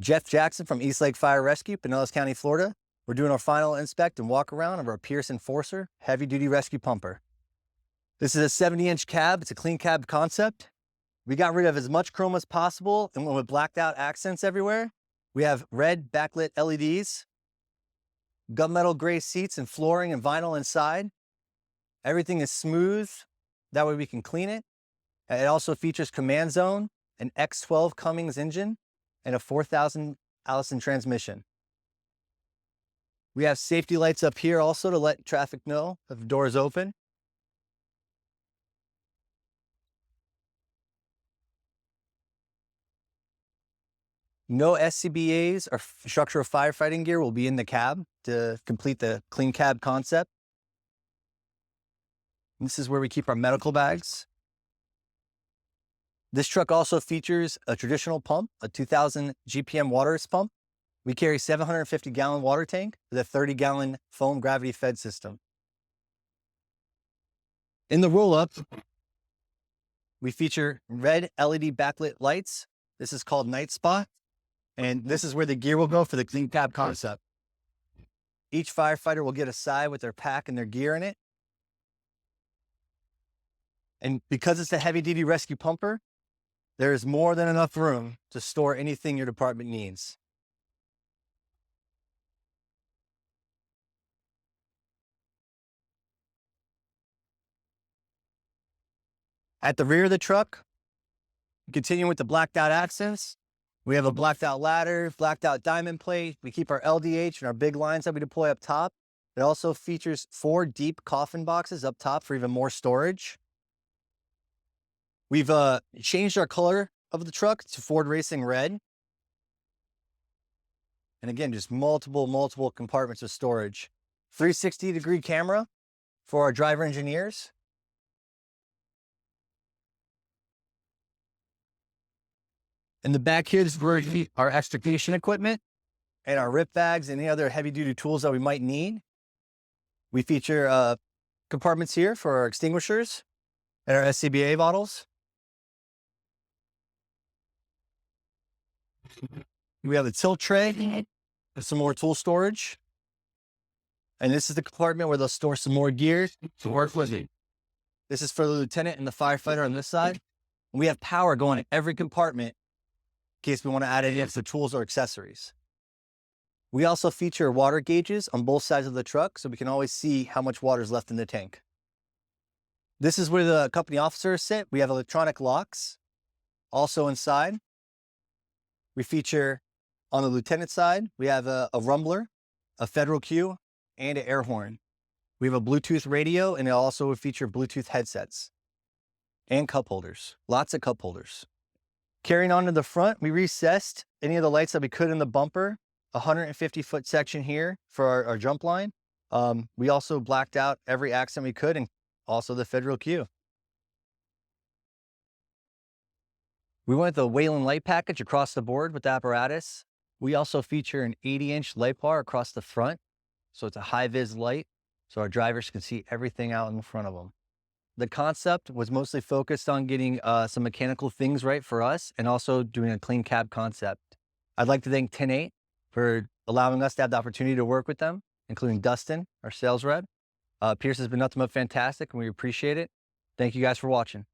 Jeff Jackson from East Lake Fire Rescue, Pinellas County, Florida. We're doing our final inspect and walk around of our Pierce Enforcer heavy duty rescue pumper. This is a 70-inch cab. It's a clean cab concept. We got rid of as much chrome as possible and went with blacked out accents everywhere. We have red backlit LEDs, gunmetal gray seats and flooring and vinyl inside. Everything is smooth. That way we can clean it. It also features command zone, an X12 Cummins engine, and a 4,000 Allison transmission. We have safety lights up here also to let traffic know if the door is open. No SCBAs or structural firefighting gear will be in the cab to complete the clean cab concept. And this is where we keep our medical bags. This truck also features a traditional pump, a 2000 GPM Waterous pump. We carry 750-gallon water tank with a 30-gallon foam gravity-fed system. In the roll-up, we feature red LED backlit lights. This is called Night Spot. And this is where the gear will go for the clean cab concept. Each firefighter will get a side with their pack and their gear in it. And because it's a heavy duty rescue pumper, there is more than enough room to store anything your department needs. At the rear of the truck, continuing with the blacked out accents, we have a blacked out ladder, blacked out diamond plate. We keep our LDH and our big lines that we deploy up top. It also features 4 deep coffin boxes up top for even more storage. We've changed our color of the truck to Ford Racing Red. And again, just multiple compartments of storage. 360-degree camera for our driver engineers. In the back here, this is where we keep our extrication equipment and our rip bags and any other heavy-duty tools that we might need. We feature compartments here for our extinguishers and our SCBA bottles. We have a tilt tray with some more tool storage. And this is the compartment where they'll store some more gear to work with it. This is for the lieutenant and the firefighter on this side. And we have power going in every compartment in case we want to add any extra tools or accessories. We also feature water gauges on both sides of the truck so we can always see how much water is left in the tank. This is where the company officers sit. We have electronic locks also inside. We feature on the lieutenant side, we have a rumbler, a federal cue, and an air horn. We have a Bluetooth radio, and it also will feature Bluetooth headsets and cup holders, lots of cup holders. Carrying on to the front, we recessed any of the lights that we could in the bumper, a 150-foot section here for our jump line. We also blacked out every accent we could and also the federal cue. We went with the Wayland light package across the board with the apparatus. We also feature an 80-inch light bar across the front. So it's a high-vis light, so our drivers can see everything out in front of them. The concept was mostly focused on getting some mechanical things right for us and also doing a clean cab concept. I'd like to thank 10-8 for allowing us to have the opportunity to work with them, including Dustin, our sales rep. Pierce has been nothing but fantastic, and we appreciate it. Thank you guys for watching.